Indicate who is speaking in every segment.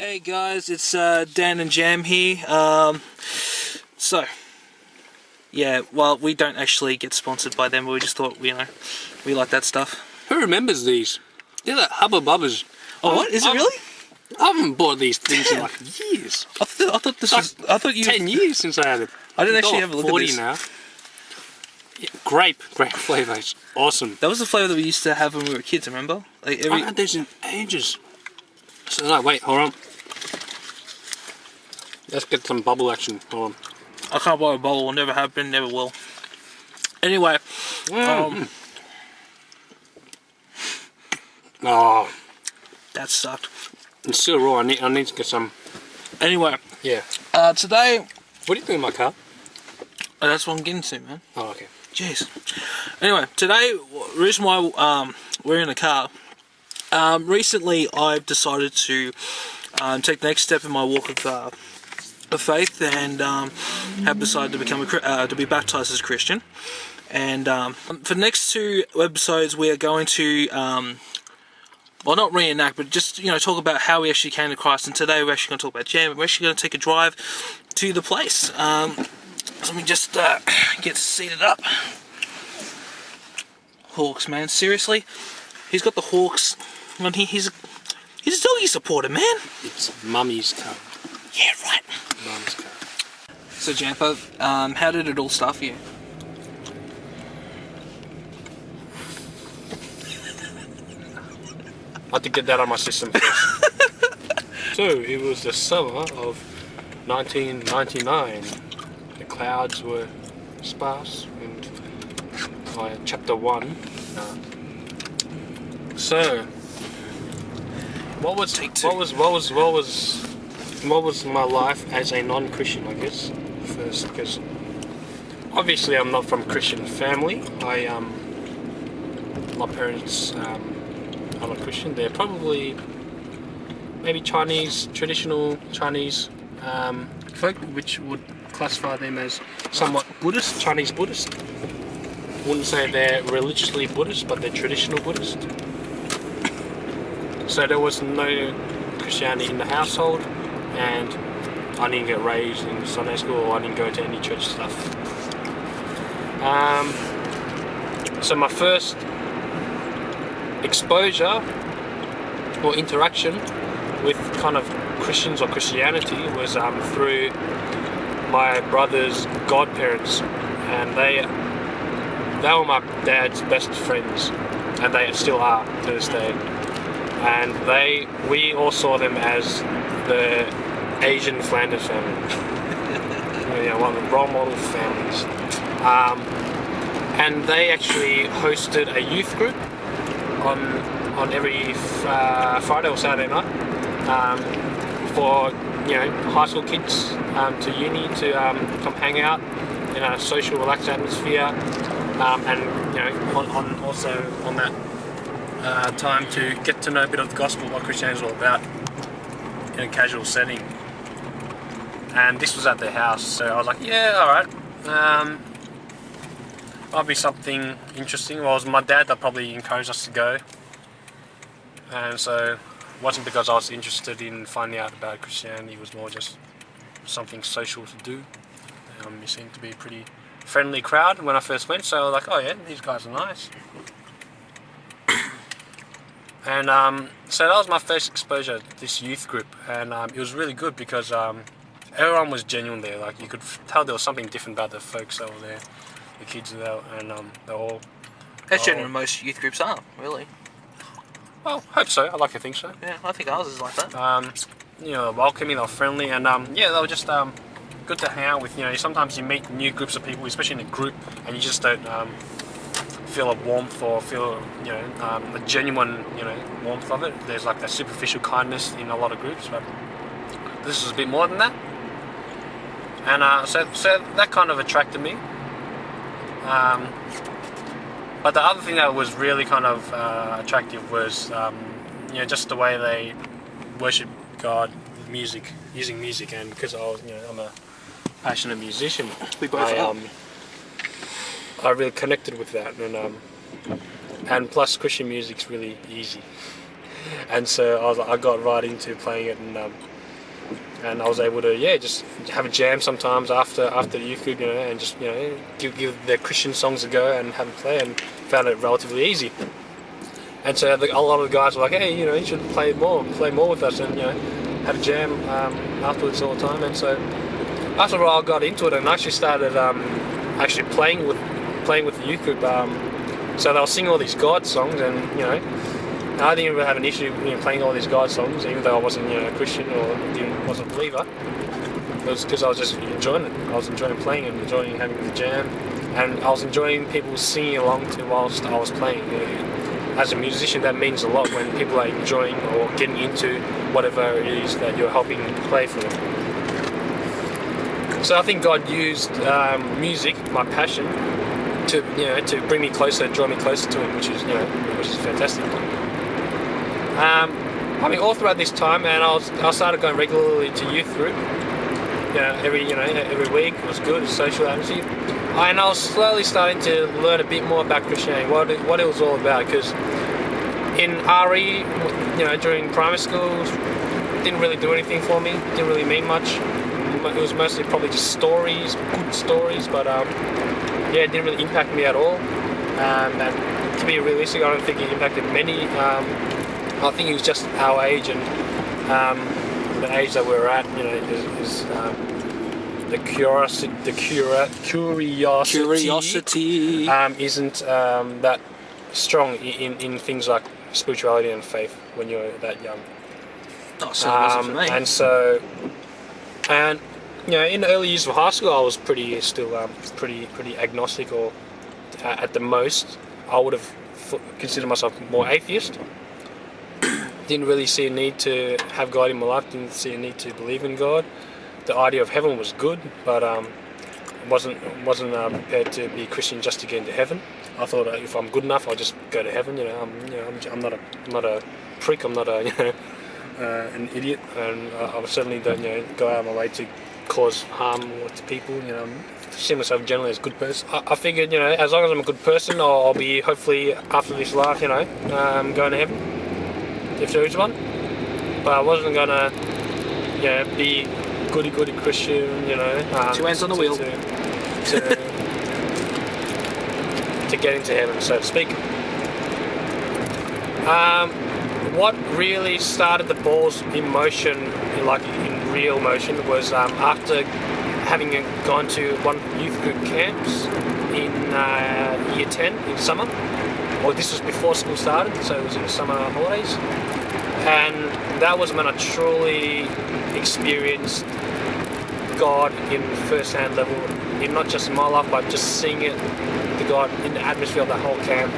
Speaker 1: Hey guys, it's Dan and Jam here. Yeah, well, we don't actually get sponsored by them, but we just thought, we like that stuff.
Speaker 2: Who remembers these? They're like Hubba Bubbas.
Speaker 1: Oh, what? Is it really?
Speaker 2: I haven't bought these things in like years.
Speaker 1: I thought this was... I thought you...
Speaker 2: 10 years since I had it.
Speaker 1: I didn't actually have a look at this.
Speaker 2: 40 now. Yeah, grape flavour. It's awesome.
Speaker 1: That was the flavour that we used to have when we were kids, remember? Like
Speaker 2: I had these in ages. So no, wait, hold on. Let's get some bubble action. Hold on.
Speaker 1: I can't buy a bottle. Never have been, never will. Anyway,
Speaker 2: Oh,
Speaker 1: that sucked.
Speaker 2: it's still raw. I need to get some.
Speaker 1: Anyway,
Speaker 2: Yeah.
Speaker 1: today...
Speaker 2: What are you doing in my car?
Speaker 1: Oh, that's what I'm getting to, man.
Speaker 2: Oh, okay.
Speaker 1: Jeez. Anyway, today, the reason why we're in a car, recently I've decided to take the next step in my walk of faith, and have decided to become to be baptized as a Christian. And for the next two episodes, we are going to, well, not reenact, but just talk about how we actually came to Christ. And today we're actually going to talk about Jam. We're actually going to take a drive to the place. So let me just get seated up. Hawks, man, seriously, he's got the Hawks. He's a doggy supporter, man.
Speaker 2: It's Mummy's car.
Speaker 1: Yeah, right.
Speaker 2: Mum's car.
Speaker 1: So Jampo, how did it all start for you?
Speaker 2: I had to get that on my system first. So, it was the summer of 1999. The clouds were sparse, and chapter 1. So, what was my life as a non-Christian, I guess, first, because obviously I'm not from a Christian family. My parents are not Christian. They're probably maybe Chinese, traditional Chinese folk, which would classify them as somewhat Buddhist, Chinese Buddhist. Wouldn't say they're religiously Buddhist, but they're traditional Buddhist. So there was no Christianity in the household, and I didn't get raised in Sunday school, or I didn't go to any church stuff. So my first exposure or interaction with kind of Christians or Christianity was through my brother's godparents, and they were my dad's best friends, and they still are to this day. And we all saw them as the Asian Flanders family. One of the role model families. And they actually hosted a youth group on every Friday or Saturday night for high school kids to uni to come hang out in a social, relaxed atmosphere, and also on that time to get to know a bit of the gospel, what Christianity is all about, in a casual setting. And this was at their house, so I was like, yeah, alright, might be something interesting. Well, it was my dad that probably encouraged us to go, and so it wasn't because I was interested in finding out about Christianity, it was more just something social to do. It seemed to be a pretty friendly crowd when I first went, so I was like, oh yeah, these guys are nice. And so that was my first exposure to this youth group, and it was really good because everyone was genuine there. Like, you could tell there was something different about the folks that were there, the kids there, and they're all...
Speaker 1: That's generally most youth groups are, really.
Speaker 2: Well, hope so. I like to think so.
Speaker 1: Yeah, I think ours is like that.
Speaker 2: Welcoming, they were friendly, and they were just good to hang out with. Sometimes you meet new groups of people, especially in a group, and you just don't feel a warmth or feel a genuine warmth of it. There's like a superficial kindness in a lot of groups, but this is a bit more than that. And so that kind of attracted me. But the other thing that was really kind of attractive was just the way they worship God with music, using music, and because I'm a passionate musician,
Speaker 1: We both are.
Speaker 2: I really connected with that, and plus Christian music's really easy, and so I got right into playing it, and and I was able to just have a jam sometimes after the youth group, and just give the Christian songs a go and have a play, and found it relatively easy. And so a lot of the guys were like, hey, you should play more with us, and have a jam afterwards all the time. And so after a while I got into it and actually started playing with the youth group. So they were singing all these God songs, and I didn't really have an issue playing all these God songs, even though I wasn't a Christian or wasn't a believer. It was because I was just enjoying it. I was enjoying playing and enjoying having the jam, and I was enjoying people singing along to whilst I was playing. As a musician, that means a lot when people are enjoying or getting into whatever it is that you're helping play for them. So I think God used music, my passion, to bring me closer, draw me closer to Him, which is fantastic. All throughout this time, and I started going regularly to youth group. Every week. It was good, social atmosphere. And I was slowly starting to learn a bit more about Christianity, what it was all about. Because in RE, during primary school, it didn't really do anything for me. It didn't really mean much. It was mostly probably just stories, good stories, but it didn't really impact me at all. And to be realistic, I don't think it impacted many. I think it was just our age and the age that we're at. Is the curiosity isn't that strong in things like spirituality and faith when you're that young. And so, in the early years of high school, I was pretty agnostic, or at the most, I would have considered myself more atheist. Didn't really see a need to have God in my life. Didn't see a need to believe in God. The idea of heaven was good, but wasn't prepared to be a Christian just to get into heaven. I thought if I'm good enough, I'll just go to heaven. I'm not a prick. I'm not an idiot, and I certainly don't go out of my way to cause harm to people. I see myself generally as a good person. I figured as long as I'm a good person, I'll be hopefully after this life going to heaven, if there is one. But I wasn't gonna be goody Christian,
Speaker 1: two hands on the wheel
Speaker 2: to get into heaven, so to speak. What really started the balls in motion, in real motion, was after having gone to one youth group camps in year 10 in summer. Well, this was before school started, so it was in the summer holidays. And that was when I truly experienced God in first-hand level, in not just in my life, but just seeing it, the God in the atmosphere of that whole camp.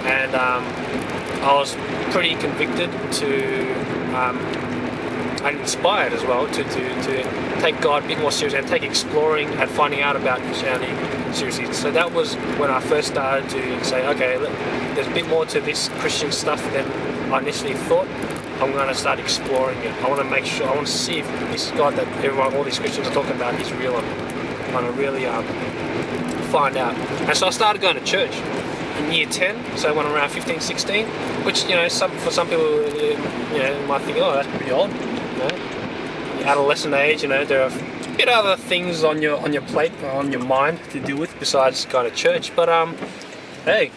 Speaker 2: And I was pretty convicted and inspired as well to take God a bit more seriously and take exploring and finding out about Christianity seriously. So that was when I first started to say, okay, look, there's a bit more to this Christian stuff than I initially thought. I'm going to start exploring it. I want to make sure, I want to see if this God that all these Christians are talking about is real. I want to really find out. And so I started going to church in year 10, so when I'm around 15, 16, which, for some people, might think, oh, that's pretty old. Adolescent age, there are a bit other things on your plate, on your mind to deal with besides going to church. But hey,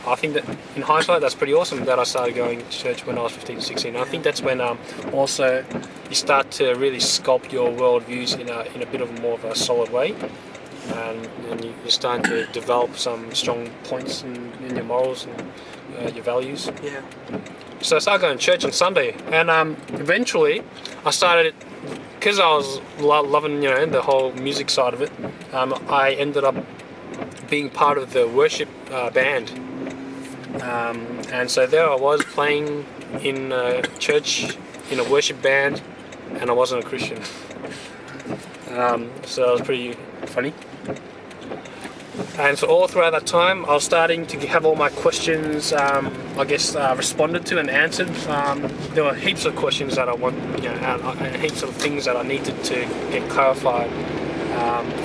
Speaker 2: I think that in hindsight, that's pretty awesome that I started going to church when I was 15, 16. I think that's when also you start to really sculpt your worldviews in a bit of more of a solid way, and you're starting to develop some strong points in your morals and your values.
Speaker 1: Yeah.
Speaker 2: So I started going to church on Sunday, and eventually I started, because I was loving the whole music side of it. I ended up being part of the worship band, and so there I was playing in church in a worship band, and I wasn't a Christian. So that was pretty funny. And so all throughout that time, I was starting to have all my questions, responded to and answered. There were heaps of questions that I want, and heaps of things that I needed to get clarified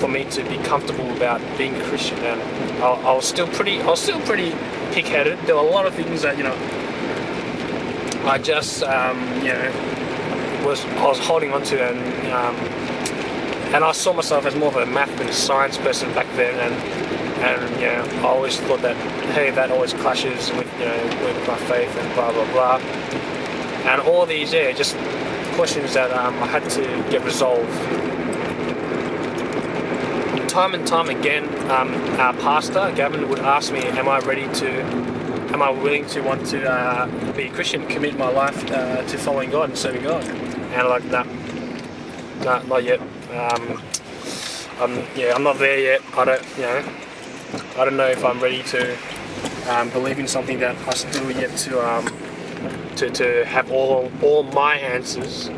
Speaker 2: for me to be comfortable about being a Christian. And I was still pretty pig-headed. There were a lot of things that I just I was holding on to, and I saw myself as more of a math than a science person back then, and I always thought that, hey, that always clashes with with my faith and blah blah blah, and all these just questions that I had to get resolved. Time and time again, our pastor Gavin would ask me, am I willing to want to be a Christian, commit my life to following God and serving God? And I'm like, nah, not yet. I'm not there yet. I don't know if I'm ready to believe in something that I still yet to have all my answers.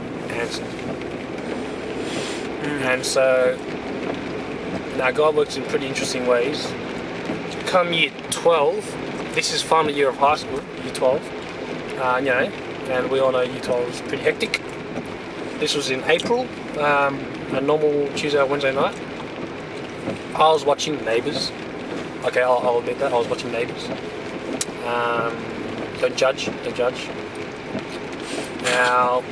Speaker 2: And so now God works in pretty interesting ways. Come year 12, this is final year of high school, year 12. And we all know year 12 is pretty hectic. This was in April, a normal Tuesday or Wednesday night. I was watching Neighbours. Okay, I'll admit that, I was watching Neighbours. Don't judge. Now,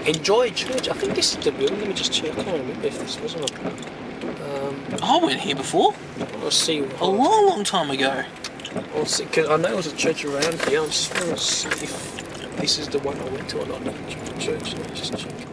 Speaker 2: Enjoy Church, I think this is the building, let me just check, I can't remember if this wasn't a...
Speaker 1: I went here before.
Speaker 2: Let's see.
Speaker 1: A long time ago.
Speaker 2: I'll see, because I know there was a church around here, I'm just trying to see if this is the one I went to or not. Church, let me just check.